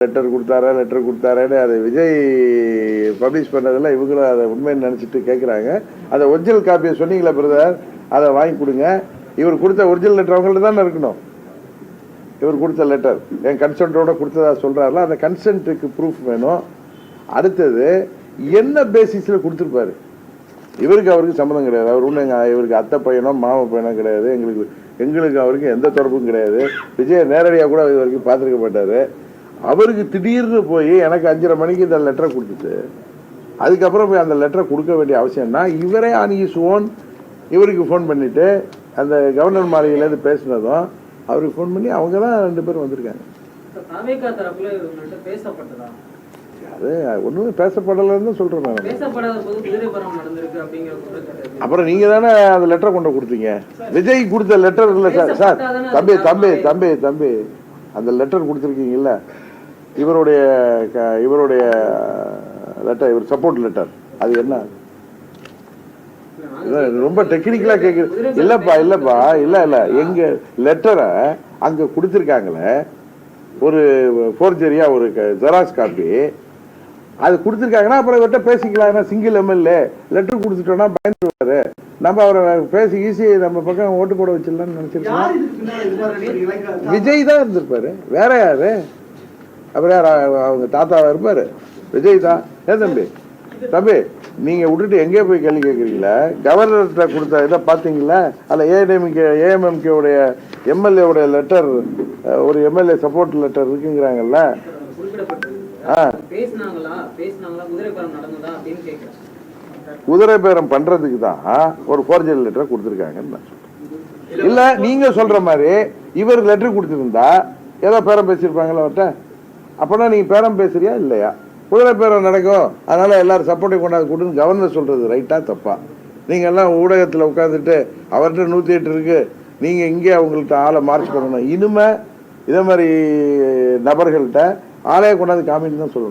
Letter கொடுத்தாரேன்னு அதை Vijay publish பண்ணதில் இவங்களும் அதை உண்மைன்னு நினச்சிட்டு கேட்குறாங்க. அதை ஒரிஜினல் காப்பியை சொன்னீங்களா பிரதர், அதை வாங்கி கொடுங்க. இவர் கொடுத்த ஒரிஜினல் லெட்டர் அவங்கள்ட்ட தானே இருக்கணும். இவர் கொடுத்த லெட்டர் என் கன்சென்ட்டோட கொடுத்ததா சொல்கிறாருல, அந்த கன்சென்ட்டுக்கு ப்ரூஃப் வேணும். அடுத்தது என்ன பேசிஸில் கொடுத்துருப்பாரு. இவருக்கு அவருக்கு சம்மந்தம் கிடையாது. அவர் ஒன்றும் இவருக்கு அத்தை பையனோ மாமா பையனோ கிடையாது. எங்களுக்கு அவருக்கு எந்த தொடர்பும் கிடையாது. விஜய் நேரடியாக கூட இது வரைக்கும் பார்த்துருக்க மாட்டார். அவருக்கு திடீர்னு போய் எனக்கு 5:30 மணிக்கு இந்த லெட்டரை கொடுத்துட்டு அதுக்கப்புறம் போய் அந்த லெட்டரை கொடுக்க வேண்டிய அவசியம்னா இவரே ஆன் ஹிஸ் ஓன் இவருக்கு ஃபோன் பண்ணிவிட்டு அந்த கவர்னர் மாளிகையிலேருந்து பேசினதும் அவருக்கு ஃபோன் பண்ணி அவங்க தான் 2 பேரும் வந்திருக்காங்க. அது ஒன்றுமே பேசப்படலைன்னு சொல்கிறேன் நான். அப்புறம் நீங்கள் தானே அந்த லெட்டரை கொண்டு கொடுத்தீங்க. விஜய் கொடுத்த லெட்டர் இல்லை சார். சார் தம்பி தம்பி தம்பி தம்பி அந்த லெட்டர் கொடுத்துருக்கீங்கல்ல, இவருடைய லெட்டர், இவர் சப்போர்ட் லெட்டர், அது என்ன? ரொம்ப டெக்னிக்கலா கேக்குது. இல்லப்பா இல்ல எங்க லெட்டரை அங்க கொடுத்திருக்காங்களே ஒரு ஃபோர்ஜரியா ஒரு ஜெராக்ஸ் காப்பி அது கொடுத்துருக்காங்கன்னா அப்புறம் இவர்கிட்ட பேசிக்கலாம். சிங்கிள் எம்எல்ஏ லெட்டர் கொடுத்துட்டோம்னா பயந்துருவாரு. நம்ம அவரை பேசி ஈஸி நம்ம பக்கம் ஓட்டு போட வச்சிடலாம்னு நினைச்சிருக்கோம். விஜய் தான் இருந்திருப்பாரு, வேற யாரு? அப்புறம் யார்? அவங்க தாத்தாவா இருப்பாரு. விஜய் தான். ஏன் தம்பி நீங்க விட்டுட்டு எங்கே போய் கேள்வி கேட்குறீங்களா? கவர்னர்கிட்ட கொடுத்த இதை பார்த்தீங்களா? அதில் ஏஎம்எம்கே உடைய எம்எல்ஏ உடைய லெட்டர், ஒரு எம்எல்ஏ சப்போர்ட் லெட்டர் இருக்குங்கிறாங்கல்ல. குதிரை பேரம் பண்றதுக்கு தான் ஒரு ஃபோர்ஜரி லெட்டர் கொடுத்துருக்காங்கன்னு. இல்ல நீங்க சொல்ற மாதிரி இவர் லெட்டர் கொடுத்துருந்தா ஏதோ பேரம் பேசியிருப்பாங்களா அவர்கிட்ட? அப்பனா நீங்க பேரம் பேசுறியா இல்லையா? குதிரை பேரம் நடக்கும், அதனால எல்லாரும் சப்போர்ட்டை கொண்டாந்து கொடுன்னு கவர்னர் சொல்றது ரைட்டா தப்பா? நீங்க எல்லாம் ஊடகத்தில் உட்காந்துட்டு அவர்கிட்ட 108 இருக்கு, நீங்க இங்கே அவங்கள்ட்ட ஆளை மார்ச் பண்ணணும். இனிமே இதே மாதிரி நபர்கள்ட்ட ஆளைய கொண்டாந்து காமின்னு தான் சொல்லணும்.